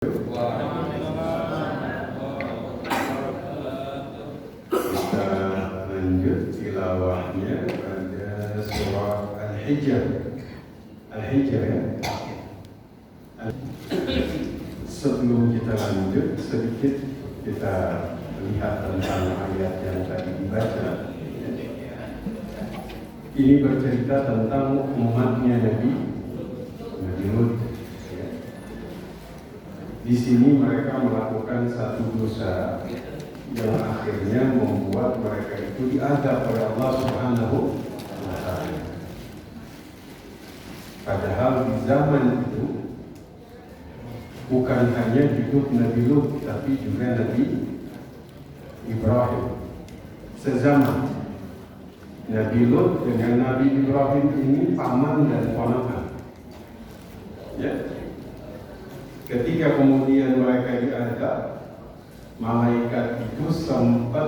Kita lanjut tilawahnya pada surah Al-Hijr. Al-Hijr ya. Sebelum kita lanjut, sedikit kita lihat tentang ayat yang tadi dibaca. Ini bercerita tentang umatnya Nabi Lut. Di sini mereka melakukan satu dosa yang akhirnya membuat mereka itu diazab oleh Allah Subhanahu wa Ta'ala. Padahal di zaman itu bukan hanya hidup Nabi Lut, tapi juga Nabi Ibrahim. Sezaman Nabi Lut dengan Nabi Ibrahim ini paman dan ponakan. Ya. Ketika kemudian mereka diazab, malaikat itu sempat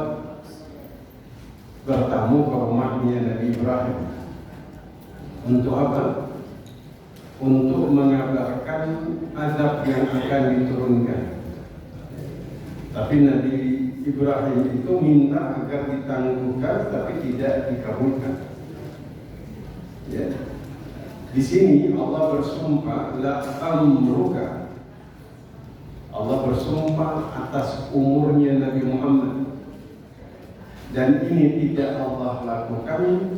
bertamu ke rumahnya Nabi Ibrahim. Untuk apa? Untuk mengabarkan azab yang akan diturunkan. Tapi Nabi Ibrahim itu minta agar ditangguhkan, tapi tidak dikabulkan. Ya. Di sini Allah bersumpah, la amruka. Allah bersumpah atas umurnya Nabi Muhammad, dan ini tidak Allah lakukan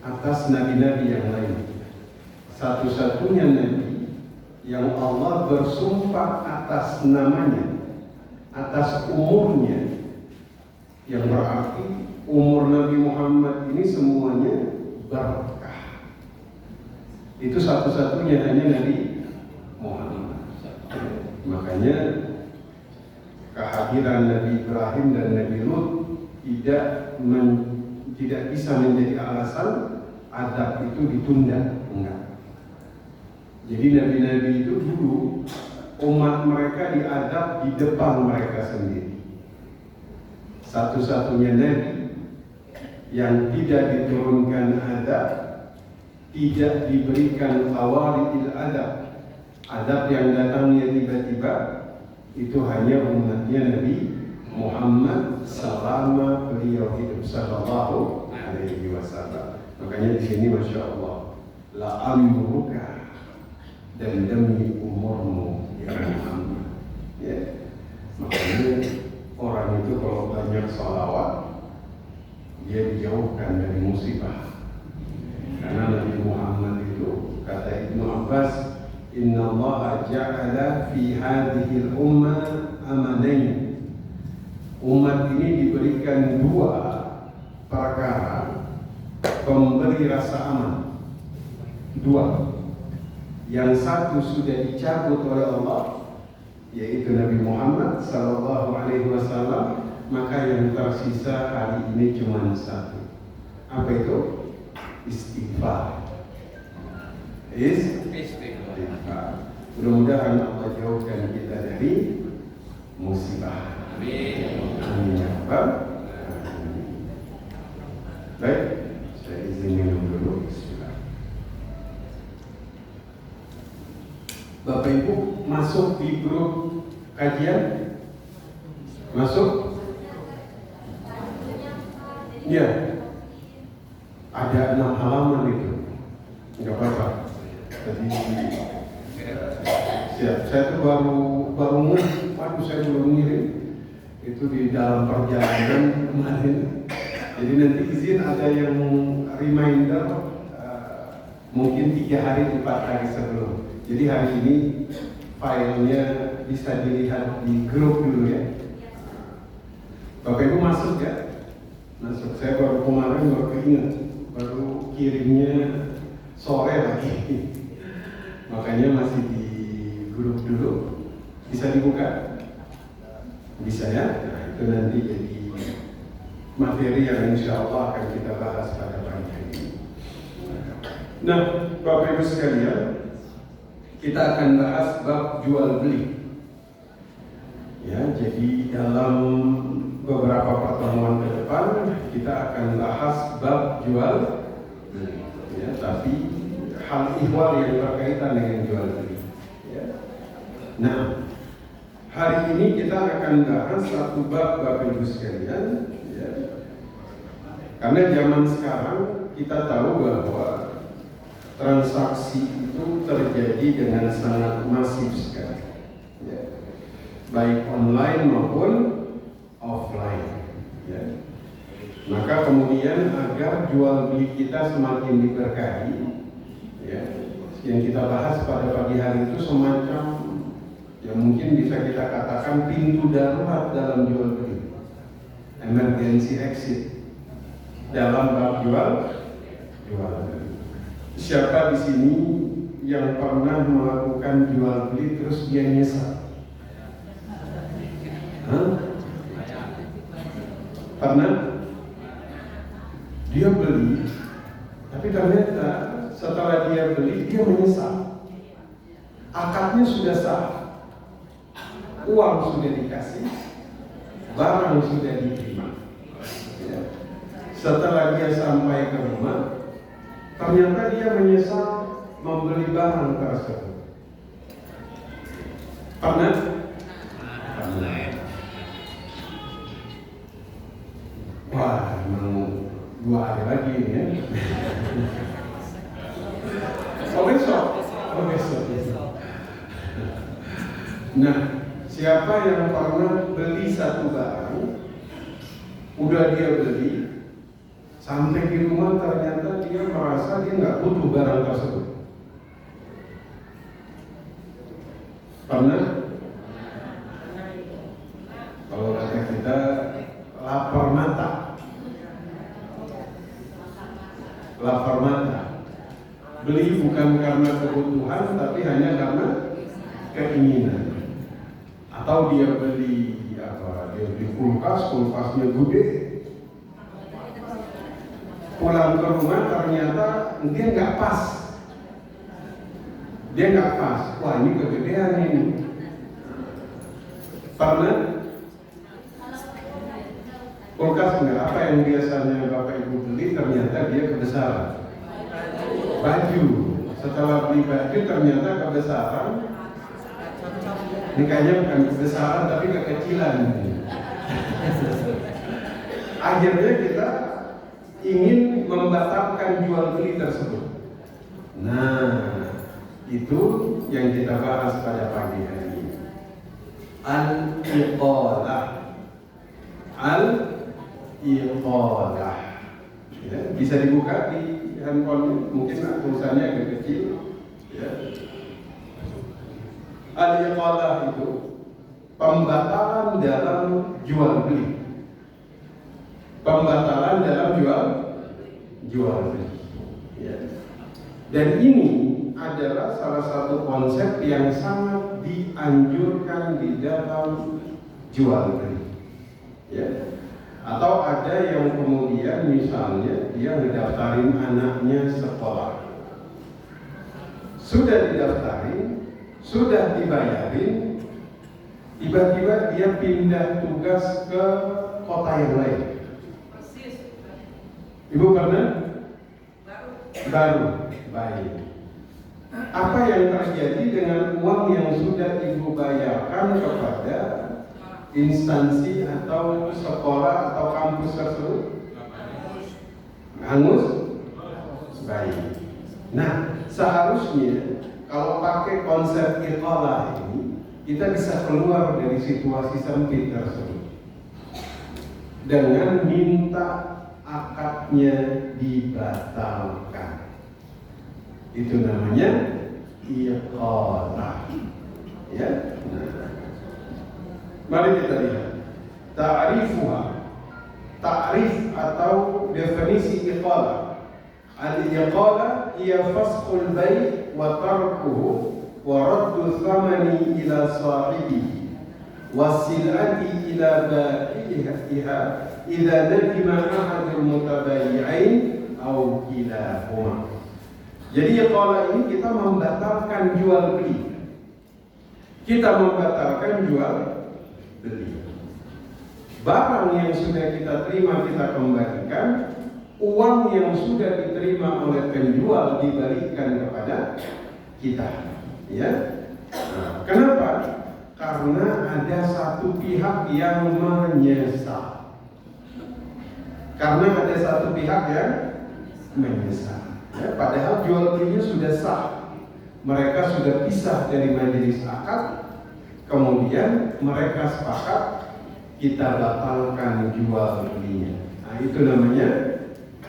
atas nabi-nabi yang lain. Satu-satunya nabi yang Allah bersumpah atas namanya, atas umurnya, yang berarti umur Nabi Muhammad ini semuanya berkah. Itu satu-satunya hanya Nabi Muhammad. Makanya kehadiran Nabi Ibrahim dan Nabi Lut tidak bisa menjadi alasan azab itu ditunda. Enggak. Jadi nabi-nabi itu dulu umat mereka diazab di depan mereka sendiri. Satu-satunya nabi yang tidak diturunkan azab, tidak diberikan qawaril azab. Azab yang datangnya tiba-tiba itu hanya umatnya Nabi Muhammad selama beliau hidup sallallahu alaihi wasallam. Makanya di sini masya Allah, la amruka, dan demi umurmu ya Muhammad. Ya. Makanya orang itu kalau banyak sholawat dia dijauhkan dari musibah. Karena Nabi Muhammad itu kata Ibnu Abbas, Inna Allah ja'ala fi hadhihi al-ummah amanain. Umat ini diberikan dua perkara pemberi rasa aman. Dua. Yang satu sudah dicabut oleh Allah, yaitu Nabi Muhammad sallallahu alaihi wasallam, maka yang tersisa hari ini cuma satu. Apa itu? Istighfar. Istighfar. Mudah-mudahan Allah jauhkan kita dari musibah. Amin. Amin. Baik, saya izin minum dulu. Bapak Ibu masuk di grup kajian? Masuk? Ya. Ada 6 halaman itu. Enggak apa-apa. Tadi siap. Saya tuh baru waduh saya belum ngirim itu di dalam perjalanan kemarin. Jadi nanti izin ada yang reminder mungkin 3 hari 4 hari sebelum. Jadi hari ini filenya bisa dilihat di grup dulu ya. Bapak Ibu masuk ya? Masuk. Saya baru kemarin baru keinget, baru kirimnya sore lagi. Makanya masih di grup dulu. Bisa dibuka? Bisa ya? Nah, itu nanti jadi materi yang insya Allah akan kita bahas pada pagi hari ini. Nah, Bapak Ibu sekalian, kita akan bahas bab jual beli. Ya, jadi dalam beberapa pertemuan ke depan kita akan bahas bab jual beli. Ya, tapi hal ihwal yang berkaitan dengan jual beli. Ya. Nah, hari ini kita akan bahas satu bab Bapak Ibu sekalian, ya. Karena zaman sekarang kita tahu bahwa transaksi itu terjadi dengan sangat masif sekali, ya. Baik online maupun offline, ya. Maka kemudian agar jual beli kita semakin diberkahi, ya, yang kita bahas pada pagi hari itu semacam, ya mungkin bisa kita katakan pintu darurat dalam jual beli, emergency exit dalam bab jual beli. Siapa di sini yang pernah melakukan jual beli terus dia nyesal? Pernah? Dia beli, tapi ternyata setelah dia beli dia menyesal. Akadnya sudah sah, uang sudah dikasih, barang sudah diterima, ya. Setelah dia sampai ke rumah, ternyata dia menyesal membeli barang tersebut. Pernah? Pernah. Wah, mau 2 hari lagi ini, ya. Besok. Nah, siapa yang pernah beli satu barang, udah dia beli, sampai di rumah ternyata dia merasa dia nggak butuh barang tersebut? Pernah? Kalau kata kita lapar mata. Beli bukan karena kebutuhan, tapi hanya karena keinginan. Atau dia beli dia beli kulkasnya gede, pulang ke rumah ternyata dia nggak pas. Wah, ini kegedean ini. Pernah? Kulkas enggak, apa yang biasanya Bapak Ibu beli ternyata dia kebesaran. Baju, setelah beli baju ternyata kebesaran. Ini kayaknya bukan kebesaran tapi kekecilan. Akhirnya kita ingin membatalkan jual beli tersebut. Nah, itu yang kita bahas pada pagi hari ini. Al-iqalah. Ya, bisa dibuka di handphone, mungkin tulisannya agak kecil, ya. Al-iqalah itu pembatalan dalam jual beli. Pembatalan dalam jual beli, ya. Dan ini adalah salah satu konsep yang sangat dianjurkan di dalam jual beli, ya. Atau ada yang kemudian misalnya dia ngedaftarin anaknya sekolah, sudah didaftarin, sudah dibayarin, tiba-tiba dia pindah tugas ke kota yang lain. Ibu pernah? Baru. Baik. Apa yang terjadi dengan uang yang sudah ibu bayarkan kepada instansi atau sekolah atau kampus tersebut? Hangus? Baik. Nah, seharusnya kalau pakai konsep iqalah ini, kita bisa keluar dari situasi sempit tersebut dengan minta akadnya dibatalkan. Itu namanya iqalah, ya. Nah, mari kita lihat ta'rif atau definisi iqalah. Al-iqalah hiya faskhul bai' wa tarkuhu wa raddu thamani ila sahibihi wa sil'ati ila ba'iha idza nadima ahadul mutabayyi'ain aw kilahuma. Jadi iqalah ini kita membatalkan jual beli. Kita membatalkan jual beli. Barang yang sudah kita terima kita kembalikan, uang yang sudah diterima oleh penjual dibalikan kepada kita. Ya. Nah, kenapa? karena ada satu pihak yang menyesal. Karena ada satu pihak yang menyesal. Ya, padahal jual belinya sudah sah. Mereka sudah pisah dari majelis akad. Kemudian mereka sepakat kita batalkan jual belinya. Nah, itu namanya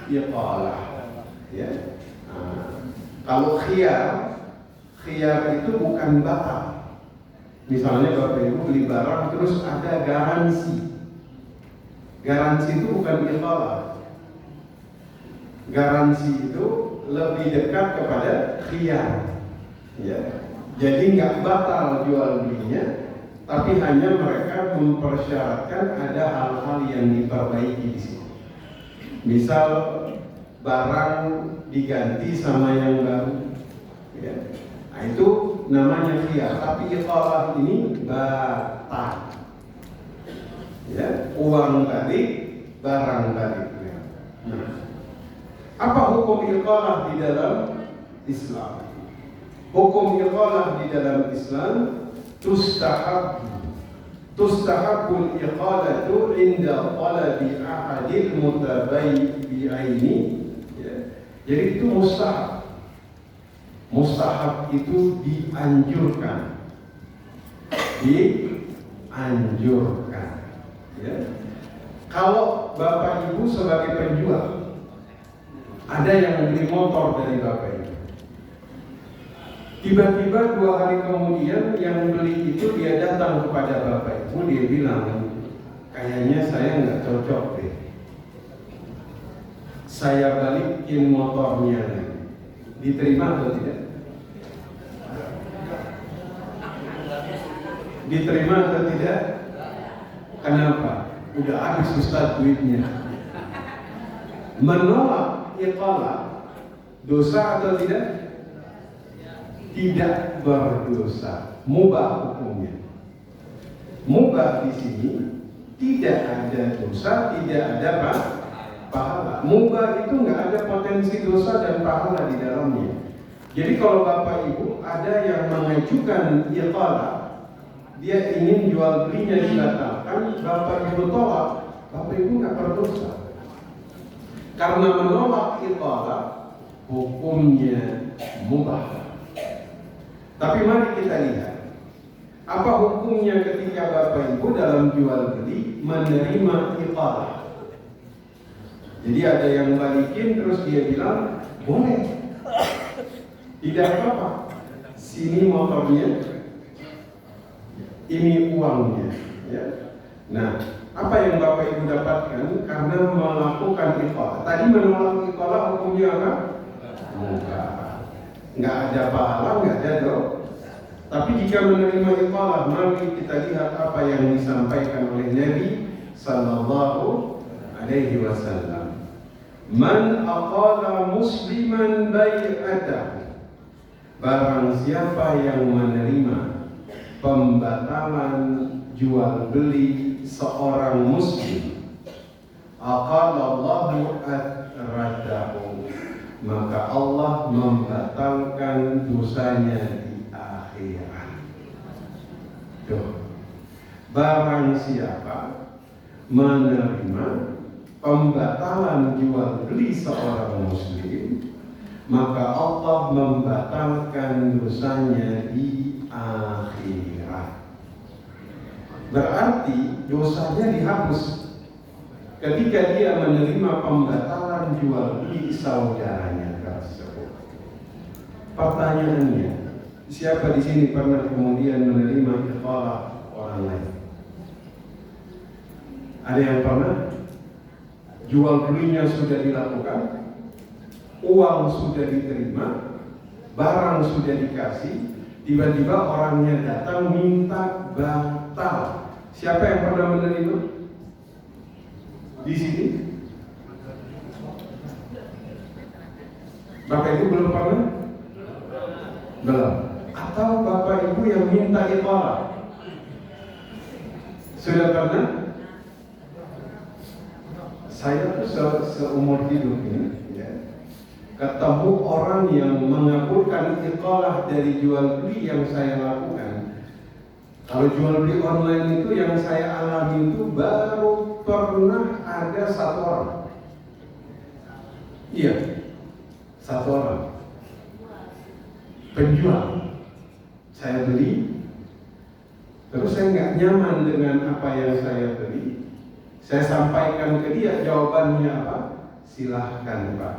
iqalah. Ya. Nah, kalau khiyar itu bukan batal. Misalnya Bapak Ibu beli barang terus ada garansi. Garansi itu bukan iqalah. Garansi itu lebih dekat kepada khiyar. Ya. Jadi nggak batal jual belinya, tapi hanya mereka mempersyaratkan ada hal-hal yang diperbaiki di sini. Misal barang diganti sama yang baru. Ya. Nah, itu namanya khiyar. Tapi iqalah ini batal. Ya, uang balik, barang balik. Nah, apa hukum iqalah di dalam Islam? Hukum iqalah di dalam Islam tustahabul iqalatu inda talabi ahadil mutabayyi'aini. Ya. Jadi itu mustahab. Mustahab itu dianjurkan. Ya. Kalau Bapak Ibu sebagai penjual, ada yang beli motor dari Bapak Ibu. Tiba-tiba 2 hari kemudian yang beli itu dia datang kepada Bapak Ibu, dia bilang, kayaknya saya nggak cocok deh. Saya balikin motornya lagi. Diterima atau tidak? Diterima atau tidak? Kenapa? Udah habis Ustaz duitnya. Menolak iqalah dosa atau tidak? Tidak berdosa, mubah hukumnya. Mubah di sini tidak ada dosa, tidak ada pahala. Mubah itu nggak ada potensi dosa dan pahala di dalamnya. Jadi kalau Bapak Ibu ada yang mengajukan iqalah, dia ingin jual belinya dibatalkan, Bapak Ibu tolak, Bapak Ibu nggak berdosa. Karena menolak iqalah hukumnya mubah. Tapi mari kita lihat apa hukumnya ketika Bapak Ibu dalam jual beli menerima iqalah. Jadi ada yang balikin terus dia bilang boleh, tidak apa-apa, sini motornya, ini uangnya. Ya. Nah, apa yang Bapak Ibu dapatkan karena melakukan iqalah? Tadi menolak iqalah hukumnya apa? Nggak ada pahala, nggak ada dosa. Tapi jika menerima iqalah, mari kita lihat apa yang disampaikan oleh Nabi Sallallahu Alaihi Wasallam. Man aqala musliman bai'atahu. Barang siapa yang menerima pembatalan jual beli seorang muslim, aqalallahu adradahu, maka Allah membatalkan dosanya di akhirat. Tuh. Barang siapa menerima pembatalan jual beli seorang muslim, maka Allah membatalkan dosanya di akhirat. Berarti dosanya dihapus ketika dia menerima pembatalan jual beli saudaranya tersebut. Pertanyaannya, siapa di sini pernah kemudian menerima iqalah orang lain? Ada yang pernah? Jual belinya sudah dilakukan, uang sudah diterima, barang sudah dikasih, tiba-tiba orangnya datang minta batal. Siapa yang pernah menerima? Di sini? Bapak Ibu belum pernah? Belum. Atau Bapak Ibu yang minta iqalah? Sudah pernah? Saya tuh seumur hidup ini ya, ketemu orang yang mengabulkan iqalah dari jual beli yang saya lakukan. Kalau jual beli online itu yang saya alami itu baru pernah ada 1 orang. Iya, 1 orang. Penjual. Saya beli, terus saya nggak nyaman dengan apa yang saya beli. Saya sampaikan ke dia, jawabannya apa? Silahkan Pak,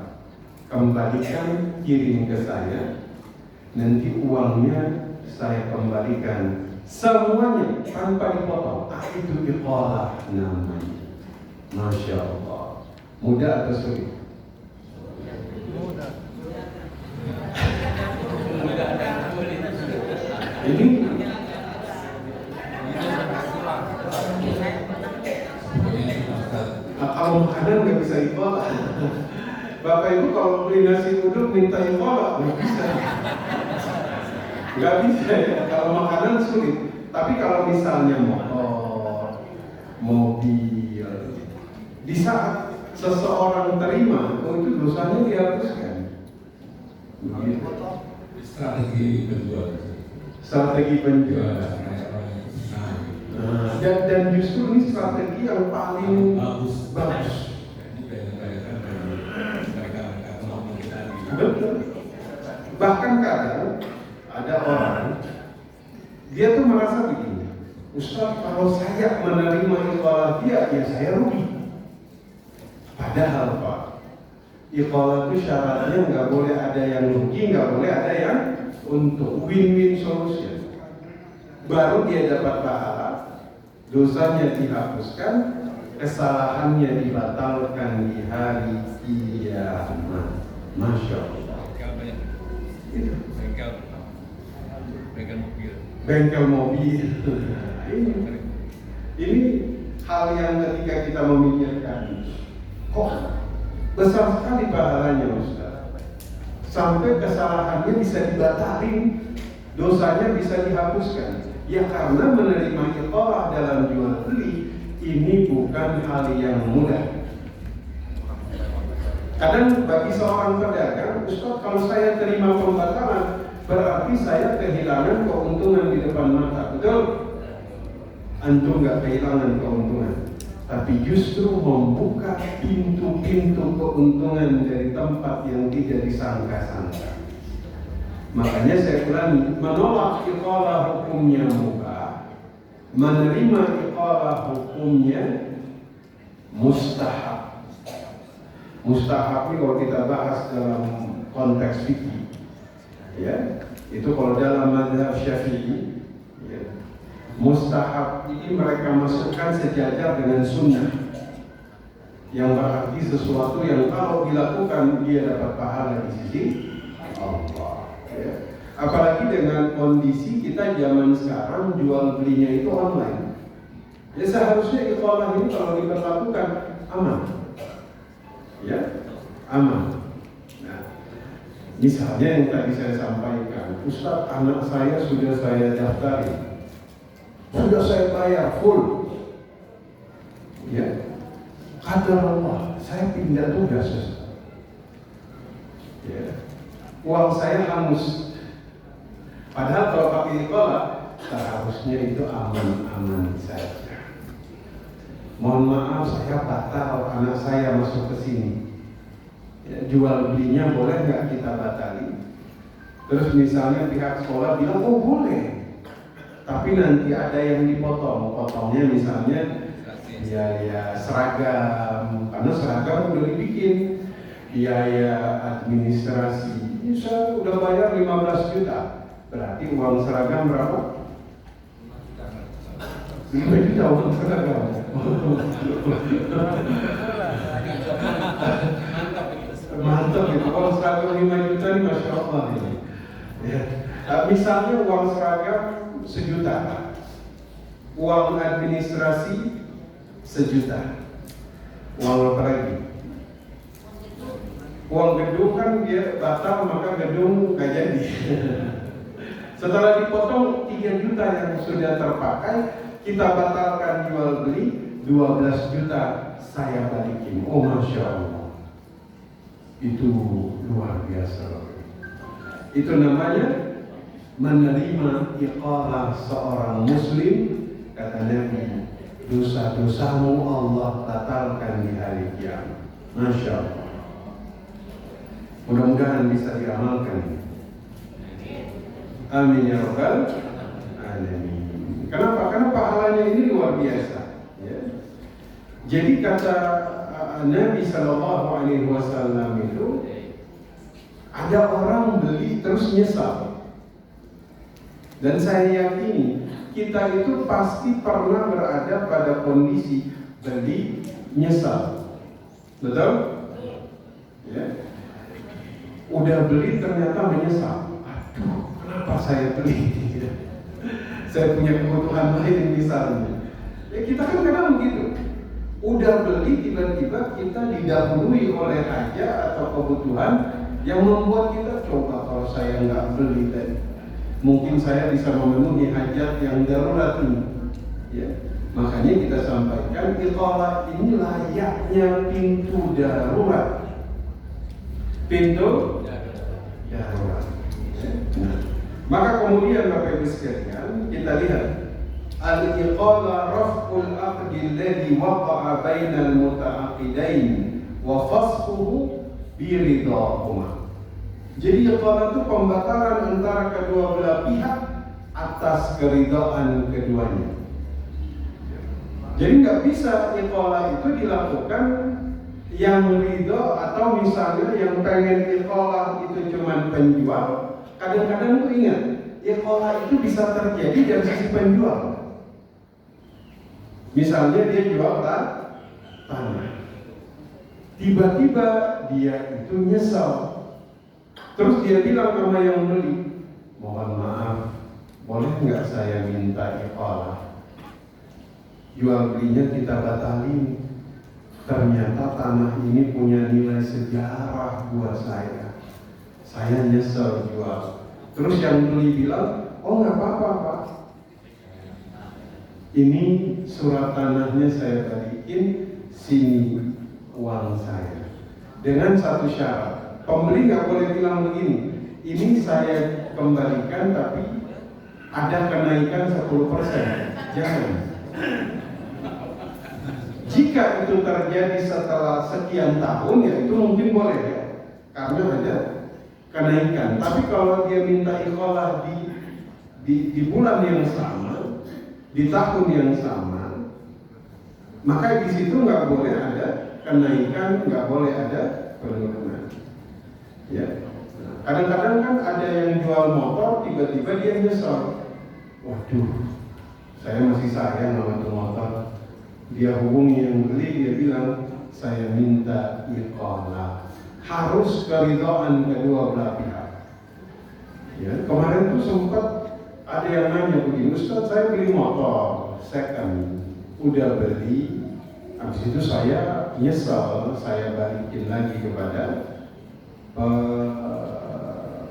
kembalikan, kirim ke saya. Nanti uangnya saya kembalikan semuanya tanpa dipotong. Itu iqalah namanya. Masya Allah. Mudah atau sulit? Mudah. Ini kalau makanan nggak bisa iqalah. Bapak Ibu kalau beli nasi uduk minta iqalah nggak bisa. Nggak bisa ya, kalau makanan sulit. Tapi kalau misalnya motor, mobil, di saat seseorang terima, itu dosanya dihapuskan. Begitu. Strategi penjual. Strategi penjual. Dan justru ini strategi yang paling bagus. Betul. Bahkan kadang ada orang, dia tuh merasa begini, Ustaz, kalau saya menerima iqalah dia, ya saya rugi. Padahal Pak, iqalah itu syaratnya nggak boleh ada yang rugi, nggak boleh ada yang untung. Win-win solution. Baru dia dapat pahala, dosanya dihapuskan, kesalahannya dibatalkan di hari kiamat. Masya Allah. Itu. Bengkel mobil. Ini hal yang ketika kita memikirkan, kok besar sekali pahalanya Ustaz. Sampai kesalahannya bisa dibatalin, dosanya bisa dihapuskan. Ya karena menerima iqalah dalam jual beli ini bukan hal yang mudah. Kadang bagi seorang pedagang, Ustaz, kalau saya terima pembatalan, berarti saya kehilangan keuntungan di depan mata. Betul? Antum nggak kehilangan keuntungan, tapi justru membuka pintu-pintu keuntungan dari tempat yang tidak disangka-sangka. Makanya saya ulangi, menolak iqalah hukumnya mubah, menerima iqalah hukumnya mustahab. Mustahab ini kalau kita bahas dalam konteks fikih, ya, itu kalau dalam mazhab Syafi'i, ya, mustahab ini mereka masukkan sejajar dengan sunnah, yang berarti sesuatu yang kalau dilakukan dia dapat pahala di sisi Allah. Ya. Apalagi dengan kondisi kita zaman sekarang jual belinya itu online. Ya seharusnya iqalah ini kalau diberlakukan aman. Ya, aman. Nah, misalnya yang tadi saya sampaikan, Ustaz, anak saya sudah saya daftarin, sudah saya bayar full. Ya, kata Allah, saya pindah tugas. Ya, uang saya hangus. Padahal kalau pakai iqalah, seharusnya itu aman-aman saja. Mohon maaf, saya batal anak saya masuk ke sini. Ya, jual belinya boleh nggak kita batali? Terus misalnya pihak sekolah bilang, oh boleh, tapi nanti ada yang dipotong. Potongnya misalnya biaya seragam, karena seragam udah dibikin, biaya administrasi. Ini saya udah bayar 15 juta, berarti uang seragam berapa? 5 juta uang seragam. Mantap itu, uang seragam 5 juta ini Masya Allah ini. Ya. Misalnya uang seragam 1 juta, uang administrasi 1 juta, uang apa lagi? Uang gedung kan dia batal, maka gedung gak jadi. Setelah dipotong 3 juta yang sudah terpakai, kita batalkan jual beli, 12 juta saya balikin. Oh Masya Allah, itu luar biasa. Itu namanya menerima iqalah seorang muslim, kata Nabi, dosa-dosamu Allah batalkan di hari kiamat. Masya Allah. Mudah-mudahan bisa diamalkan. Amin ya rabbal alamin. Kenapa pahalanya ini luar biasa? Ya. Jadi kata Nabi Sallallahu Alaihi Wasallam itu, ada orang beli terus nyesal. Dan saya yakini kita itu pasti pernah berada pada kondisi beli nyesal. Betul? Ya. Udah beli ternyata menyesal. Aduh, kenapa saya beli? Saya punya kebutuhan lain misalnya. Ya kita kan kadang begitu. Udah beli tiba-tiba kita didahului oleh hajat atau kebutuhan yang membuat kita coba kalau saya nggak beli tadi, mungkin saya bisa memenuhi hajat yang darurat ini. Ya. Makanya kita sampaikan iqalah ini layaknya pintu darurat. Pintu darurat. Nah, maka kemudian Bapak Ibu sekalian, kita lihat al-iqalah raf'ul aqdi alladhi waqa'a bainal muta'aqidain wa fasquhu biridahuma. Jadi iqalah itu pembatalan antara kedua belah pihak atas keridhaan keduanya. Jadi nggak bisa iqalah itu dilakukan yang ridho atau misalnya yang pengen iqalah itu cuma penjual. Kadang-kadang tuh ingat, iqalah itu bisa terjadi dari sisi penjual. Misalnya dia jual tanah, tiba-tiba dia itu nyesal. Terus dia bilang sama yang beli, mohon maaf, boleh nggak saya minta iqalah? Jual belinya kita batalin. Ternyata tanah ini punya nilai sejarah buat saya. Saya nyesel jual. Terus yang beli bilang, oh nggak apa-apa Pak. Ini surat tanahnya saya balikin, sini uang saya. Dengan satu syarat. Pembeli nggak boleh bilang begini, ini saya kembalikan tapi ada kenaikan 10%. Jangan. Jika itu terjadi setelah sekian tahun, ya itu mungkin boleh ya, karena ada kenaikan. Tapi kalau dia minta iqalah di bulan yang sama, di tahun yang sama, maka di situ nggak boleh ada kenaikan, nggak boleh ada penurunan. Ya, kadang-kadang kan ada yang jual motor, tiba-tiba dia nyesal. Waduh, saya masih sayang sama itu motor. Dia hubungi yang beli, dia bilang, saya minta iqalah. Harus keridhaan kedua belah pihak. Ya, kemarin tuh sempat ada yang nanya begini, Ustaz, saya beli motor second, udah beli, habis itu saya nyesal, saya balikin lagi kepada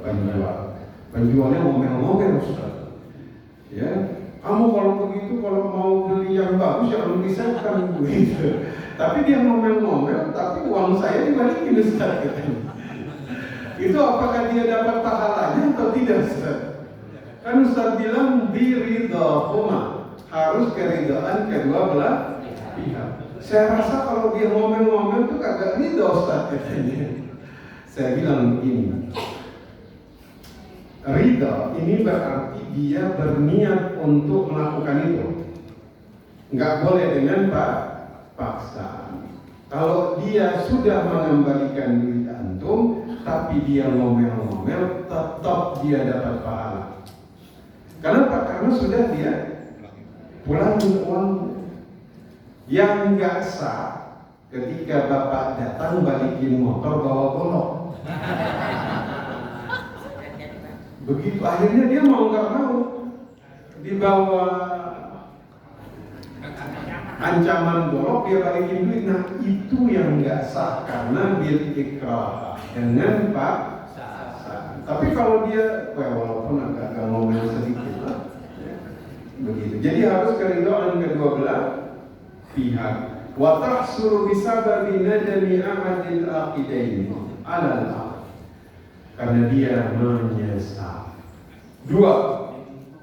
penjual. Penjualnya ngomel-ngomel, Ustaz. Ya, kamu kalau begitu, kalau mau beli yang bagus jangan beli second begitu. Tapi dia ngomel-ngomel, tapi uang saya dibalikin, Ustaz. Itu apakah dia dapat pahalanya atau tidak, Ustaz? Kan Ustaz bilang biridahuma, harus keridhaan kedua belah pihak. Saya rasa kalau dia ngomel-ngomel itu kagak ridho, Ustaz, katanya. Saya bilang begini, ridha ini berarti dia berniat untuk melakukan itu. Nggak boleh dengan paksa. Kalau dia sudah mengembalikan duit antum, tapi dia ngomel-ngomel, tetap dia dapat pahala. Kenapa? Karena sudah dia pulangin uang. Yang nggak sah ketika bapak datang balikin motor bawa golok. Begitu akhirnya dia mau nggak mau dibawa ancaman golok, dia balikin duit. Nah itu yang nggak sah karena bil ikrah dengan paksa. Tapi kalau dia walaupun agak ngomel sedikit lah, ya, begitu. Jadi harus keridhaan kedua belah pihak. Wa tahsuru bisababi nadami ahadil aqidain alal. Karena dia menyesal. Dua,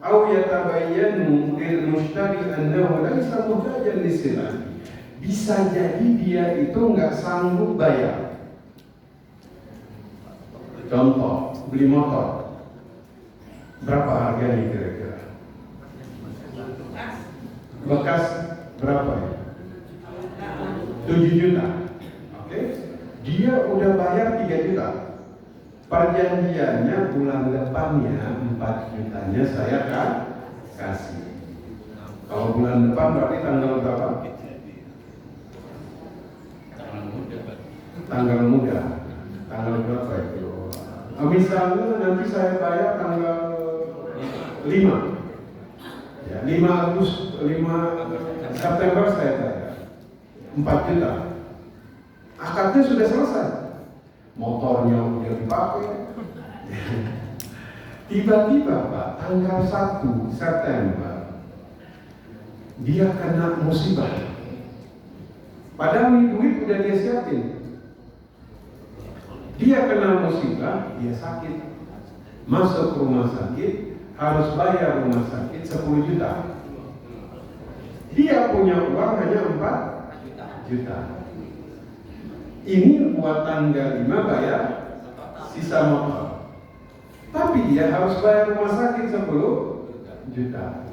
au yatabayyanu lil mushtari annahu laisa muhtajan lisilati. Bisa jadi dia itu nggak sanggup bayar. Contoh, beli motor. Berapa harganya kira-kira? Bekas berapa ya? 7 juta. Oke. Dia udah bayar 3 juta. Perjanjiannya bulan depannya 4 jutanya saya akan kasih. Kalau bulan depan berarti tanggal berapa? Tanggal muda. Tanggal berapa itu? Misalnya nanti saya bayar tanggal 5. Ya, 5 September saya bayar 4 juta. Akadnya sudah selesai. Motornya udah dipakai. Tiba-tiba Pak, tanggal 1 September dia kena musibah. Padahal duit udah dia siapin. Dia kena musibah, dia sakit. Masuk rumah sakit, harus bayar rumah sakit 10 juta. Dia punya uang hanya 4 juta. Ini buat tanggal 5 bayar sisa motor. Tapi dia harus bayar rumah sakit 10 juta.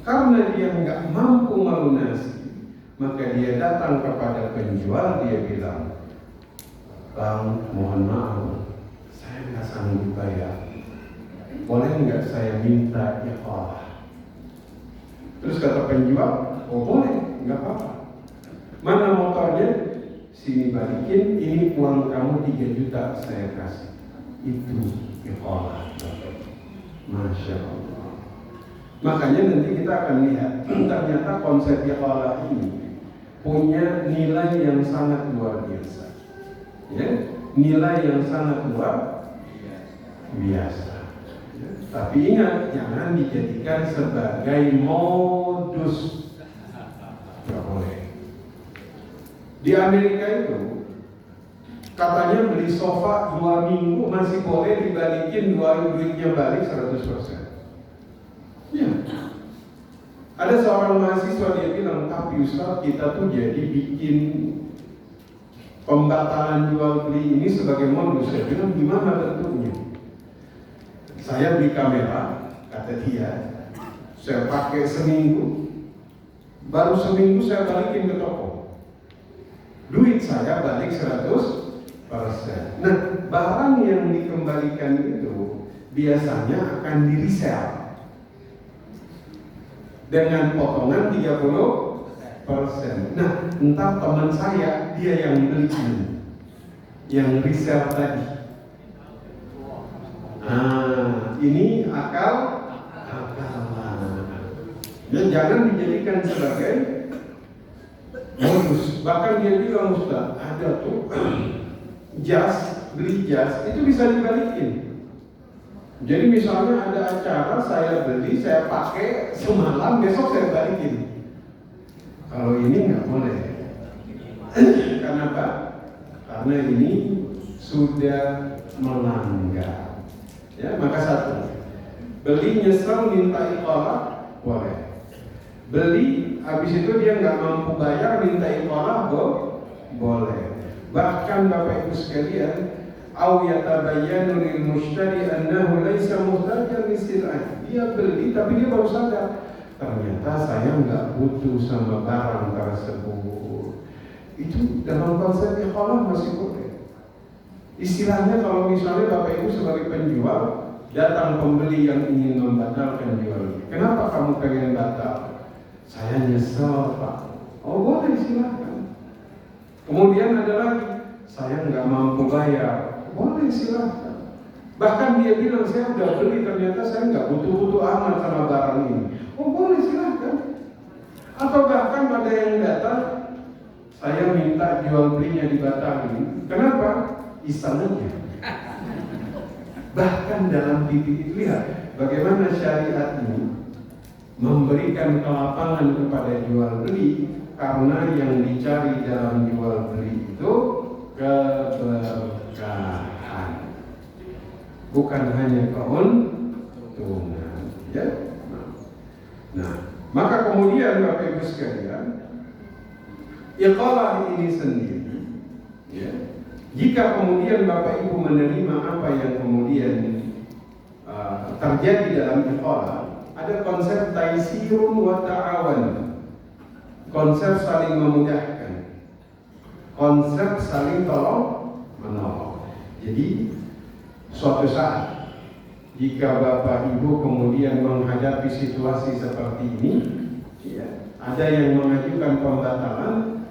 Karena dia nggak mampu melunasi, maka dia datang kepada penjual, dia bilang, "Bang, mohon maaf, saya nggak sanggup bayar. Boleh nggak saya minta iqalah?" Terus kata penjual, "Oh boleh, nggak apa-apa. Mana motornya? Sini balikin, ini uang kamu 3 juta saya kasih." Itu iqalah. Masya Allah. Makanya nanti kita akan lihat, ternyata konsep iqalah ini punya nilai yang sangat luar biasa. Ya, nilai yang sangat luar biasa. Ya, tapi ingat, jangan dijadikan sebagai modus. Tidak boleh. Di Amerika itu katanya beli sofa 2 minggu masih boleh dibalikin duitnya balik 100%. Ya. Ada seorang mahasiswa dia bilang, "Tapi Ustaz, kita tuh jadi bikin pembatalan jual beli ini sebagai modus." Saya bilang, "Gimana bentuknya?" "Saya beli kamera," kata dia, "saya pakai seminggu, baru seminggu saya balikin ke toko. Duit saya balik 100%. Nah, barang yang dikembalikan itu biasanya akan di-resell dengan potongan 30%. Nah, entar teman saya, dia yang beli ini, yang resell tadi. Ini akal-akalan. Dan jangan dijadikan sebagai modus. Bahkan dia bilang, "Ustaz, ada tuh beli jas, itu bisa dibalikin. Jadi misalnya ada acara, saya beli, saya pakai semalam, besok saya balikin." Kalau ini nggak boleh. Kenapa? Karena ini sudah melanggar. Ya, maka satu, beli nyesel minta iqalah boleh. Beli habis itu dia nggak mampu bayar minta iqalah boleh. Bahkan Bapak Ibu sekalian, au yatabayyanu lil mushtari annahu laisa muhtajan lisil'ah. Dia beli tapi dia baru sadar, ternyata saya nggak butuh sama barang tersebut. Itu dalam konsep iqalah masih boleh. Istilahnya kalau misalnya Bapak Ibu sebagai penjual, datang pembeli yang ingin membatalkan jual. "Kenapa kamu pengen batal?" "Saya nyesel, Pak." "Oh boleh, silakan." Kemudian ada lagi, "Saya nggak mampu bayar." "Boleh, silakan." Bahkan dia bilang, "Saya udah beli, ternyata saya nggak butuh-butuh amat sama barang ini." "Oh boleh, silakan." Atau bahkan ada yang datang, "Saya minta jual belinya dibatalkan." Kenapa? Iseng aja. Bahkan dalam titik itu, lihat bagaimana syariat ini memberikan kelapangan kepada jual beli, karena yang dicari dalam jual beli itu keberkahan, bukan hanya keuntungan. Ya. Nah, maka kemudian Bapak Ibu sekalian, iqalah ini sendiri, ya, jika kemudian Bapak Ibu menerima apa yang kemudian terjadi dalam iqalah, ada konsep taisirun wa ta'awan, konsep saling memudahkan, konsep saling tolong menolong. Jadi suatu saat jika Bapak Ibu kemudian menghadapi situasi seperti ini, ya, ada yang mengajukan pembatalan,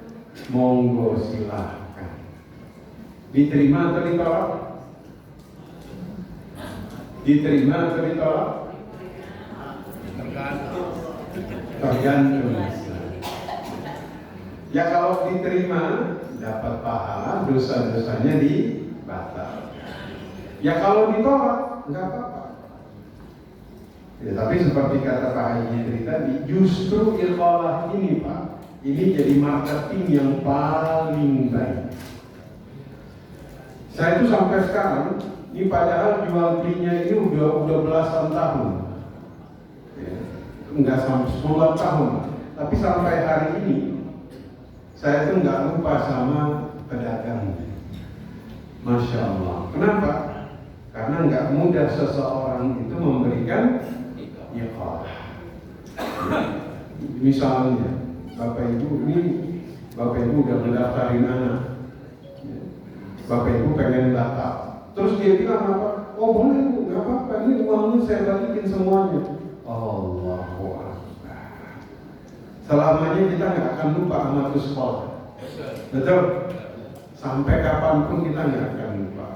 monggo silahkan. Diterima atau ditolak? Diterima atau ditolak? Tergantung. Ya kalau diterima dapat pahala, dosa-dosanya dibatalkan. Ya kalau ditolak nggak apa-apa. Ya, tapi seperti kata Pak Haji tadi, justru iqalah ini Pak, ini jadi marketing yang paling baik. Saya itu sampai sekarang, ini padahal jual belinya ini udah belasan tahun, ya, enggak sampai 10 tahun, tapi sampai hari ini saya itu nggak lupa sama pedagang. Masya Allah. Kenapa? Karena nggak mudah seseorang itu memberikan iqalah. Misalnya, Bapak Ibu udah mendaftarin anak, Bapak Ibu pengen daftar, terus dia bilang apa? Oh boleh Bu, nggak apa-apa, ini uangnya saya balikin semuanya. Allahu Akbar. Selamanya kita nggak akan lupa sama itu sekolah, betul? Sampai kapanpun kita nggak akan lupa.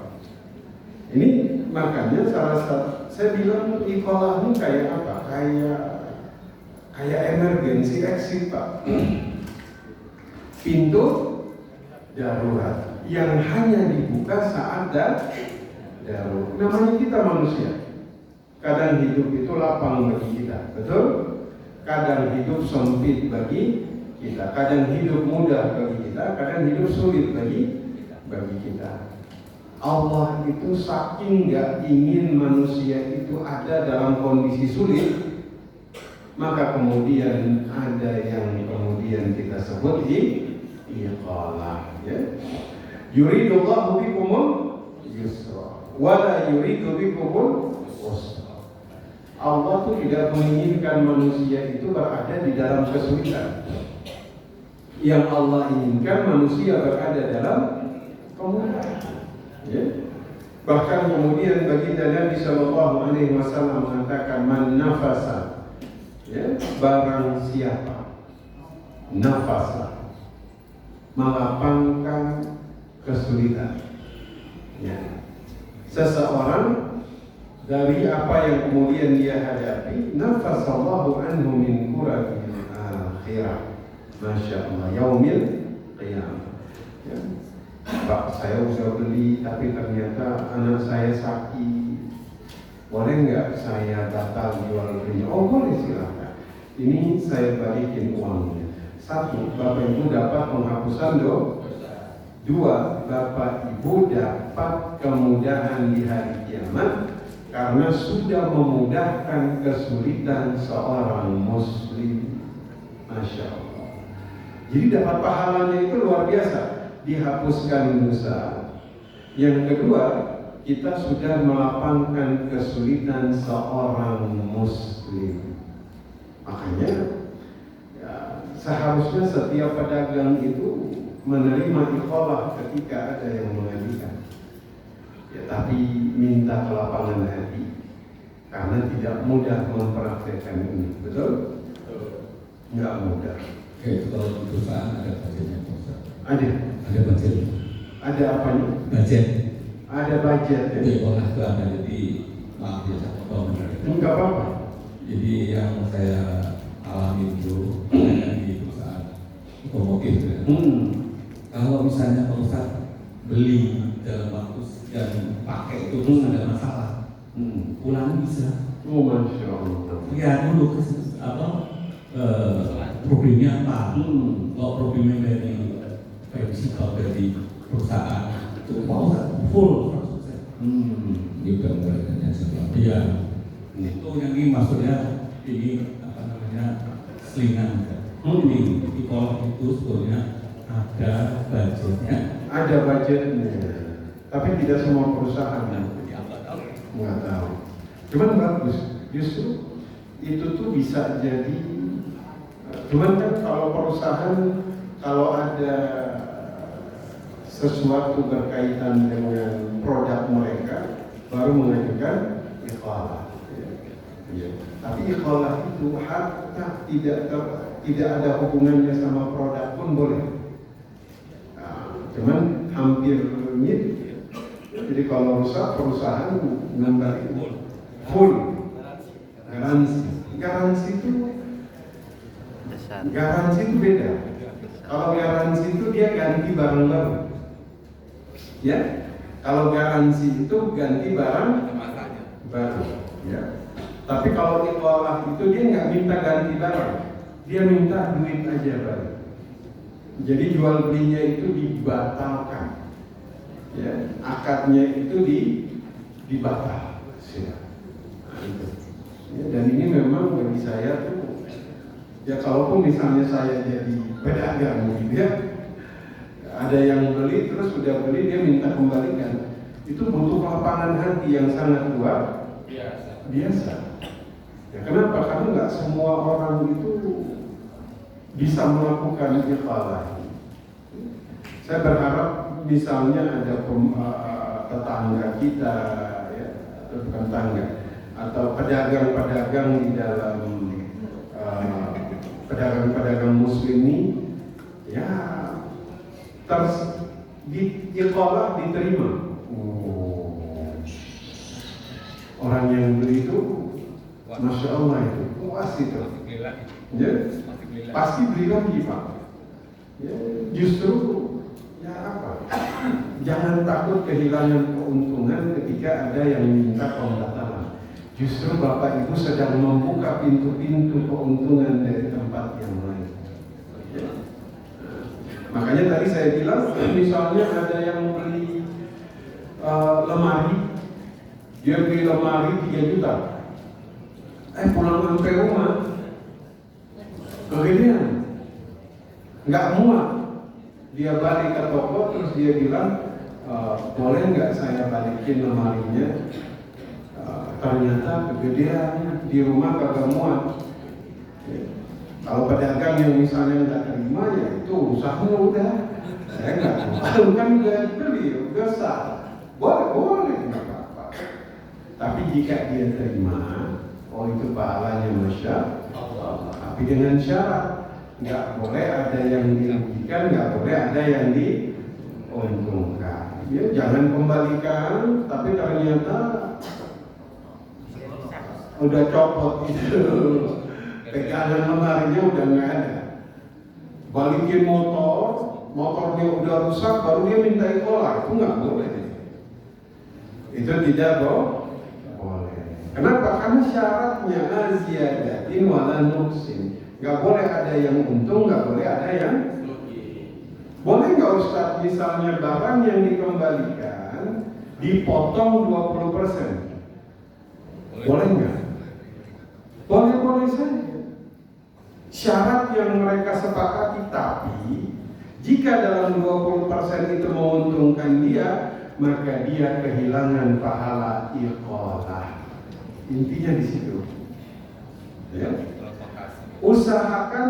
Ini makanya salah satu saya bilang iqalah ini kayak apa? Kayak emergency exit Pak. Pintu darurat yang hanya dibuka saat darurat. Namanya kita manusia. Kadang hidup itu lapang bagi kita, betul? Kadang hidup sempit bagi kita. Kadang hidup mudah bagi kita. Kadang hidup sulit bagi kita. Allah itu saking gak ingin manusia itu ada dalam kondisi sulit, maka kemudian ada yang kemudian kita sebut iqalah, ya. Yuridullahu bikumul yusra wa la yuridu bikumul usra. Allah tuh tidak menginginkan manusia itu berada di dalam kesulitan. Yang Allah inginkan manusia berada dalam kemudahan. Ya. Bahkan kemudian baginda Nabi Shallallahu Alaihi Wasallam mengatakan man nafasa, ya, barang siapa nafasa melapangkan kesulitan, ya, seseorang dari apa yang kemudian dia hadapi, nafasallahu anhu min kurabil akhirah, masya Allah, yaumil qiyamah. Ya. Pak, saya udah beli tapi ternyata anak saya sakit, boleh nggak saya batal jual belinya? Oh boleh, silahkan. Ini saya balikin uangnya. 1, Bapak Ibu dapat penghapusan dosa. 2, Bapak Ibu dapat kemudahan di hari kiamat karena sudah memudahkan kesulitan seorang muslim. Masya Allah. Jadi dapat pahalanya itu luar biasa. Dihapuskan dosa. Yang kedua, kita sudah melapangkan kesulitan seorang muslim. Makanya ya, seharusnya setiap pedagang itu menerima iqalah ketika ada yang mengajukan. Ya, tapi minta kelapangan hati karena tidak mudah mempraktekkan ini. Betul? Nggak mudah. Oke, kalau perusahaan ada budgetnya Pak. Ada budget. Ada apanya? Budget. Ada budget. Ya? Jadi olah itu ada di maaf ya saya potong. Enggak apa-apa. Jadi yang saya alami itu di perusahaan otomotif ya. Kalau misalnya Pak Ustadz beli dalam waktu dan pakai itu terus ada masalah, pulang bisa. Oh masya Allah. Lihat dulu problemnya apa. Kalau problemnya dari fisikal dari perusahaan itu Pak Ustadz full 100%. Ini udah mulai tanya sama dia. Itu yang ini maksudnya ini apa namanya selingan. Ini iqalah itu sebetulnya ada budgetnya. Ada budgetnya, tapi tidak semua perusahaan nggak tahu. Cuman bagus, justru itu tuh bisa jadi. Cuman kan kalau perusahaan kalau ada sesuatu berkaitan dengan produk mereka baru mengajukan iqalah. Ya. Tapi iqalah itu hatta tidak ada hubungannya sama produk pun boleh. Cuman hampir mirip. Jadi kalau rusak perusahaan ngembali full garansi itu beda. Kalau garansi itu dia ganti barang baru, ya. Kalau garansi itu ganti barang baru, ya. Tapi kalau iqalah itu dia nggak minta ganti barang, dia minta duit aja baru. Jadi jual belinya itu dibatalkan, ya, akadnya itu dibatal. Nah, itu. Ya, dan ini memang bagi saya tuh, ya kalaupun misalnya saya jadi pedagang, gitu ya, ada yang beli terus sudah beli dia minta kembalikan, itu butuh lapangan hati yang sangat luar biasa. Ya, kenapa? Karena nggak semua orang itu bisa melakukan iqalah. Saya berharap misalnya ada tetangga kita, ya, atau bukan tetangga, atau pedagang-pedagang di dalam pedagang-pedagang muslim ini, ya, iqalah diterima. Orang yang beli itu, masya Allah itu puas itu. Ya, pasti beli lagi Pak. Ya, justru ya apa? Jangan takut kehilangan keuntungan ketika ada yang minta pembatalan. Justru Bapak Ibu sedang membuka pintu-pintu keuntungan dari tempat yang lain. Ya. Makanya tadi saya bilang, misalnya ada yang beli lemari, dia beli lemari 3 juta. Pulang sampai rumah kegedean, nggak muat. Dia balik ke toko terus dia bilang, boleh nggak saya balikin lemarinya? Ternyata kegedean, di rumah kagak muat. Kalau pedagang yang misalnya nggak terima, ya itu usahanya udah. Saya nggak tahu kan udah beli, udah sah. Boleh nggak apa-apa. Tapi jika dia terima, oh itu pahalanya masya Allah. Tapi dengan syarat, nggak boleh ada yang dirugikan, nggak boleh ada yang diuntungkan. Ya, jangan kembalikan, tapi ternyata udah copot itu, pegangan lemarinya udah nggak ada. Balikin motornya udah rusak, baru dia minta iqalah, itu nggak boleh. Itu tidak boleh. Kenapa? Karena syaratnya aziyadatin wala nuksin. Nggak boleh ada yang untung, nggak boleh ada yang boleh nggak Ustaz, misalnya barang yang dikembalikan dipotong 20%, boleh nggak? Boleh saja. Syarat yang mereka sepakati, tapi jika dalam 20% itu menguntungkan dia, maka dia kehilangan pahala iqalah. Intinya di situ. Ya. Usahakan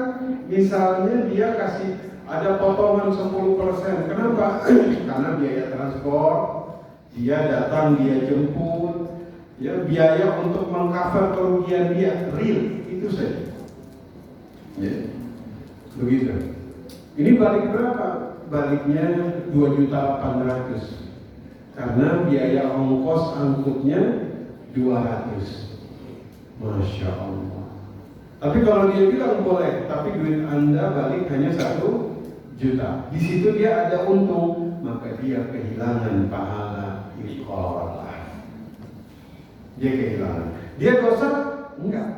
misalnya dia kasih ada potongan 10%. Kenapa? Karena biaya transport, dia datang, dia jemput, ya, biaya untuk mengcover kerugian dia, real, itu saja. Ya. Begitu. Ini balik berapa? Baliknya 2.800.000. Karena biaya ongkos angkutnya 200. Masya Allah. Tapi kalau dia bilang boleh, tapi duit Anda balik hanya 1 juta. Di situ dia ada untung, maka dia kehilangan pahala iqalah. Dia kehilangan. Dia dosa? Enggak.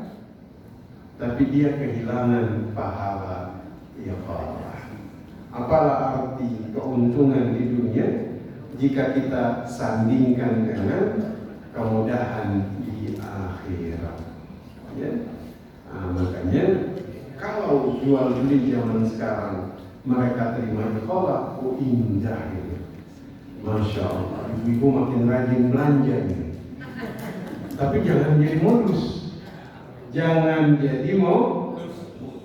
Tapi dia kehilangan pahala iqalah. Apalah arti keuntungan di dunia jika kita sandingkan dengan kemudahan di akhirat. akhirat. Ya. Nah, makanya kalau jual beli zaman sekarang mereka terima ikhlas, oh indah ini. Masya Allah, ibu-ibu makin rajin belanja ini. Tapi jangan jadi modus, jangan jadi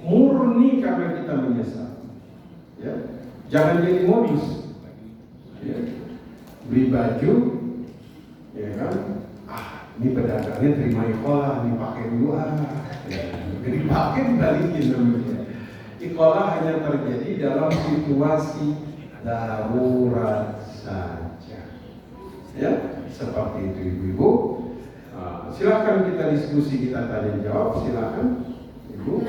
murni karena kita menyesal. Ya, jangan jadi modus. Ya. Beli baju, ya kan? Ini pedagangnya terima ikhlas, dipakai dulu ya. Jadi pakai dibalikin namanya. Ikhlas hanya terjadi dalam situasi darurat saja. Ya, seperti itu ibu-ibu. Silakan kita diskusi, kita tanya jawab, silakan ibu.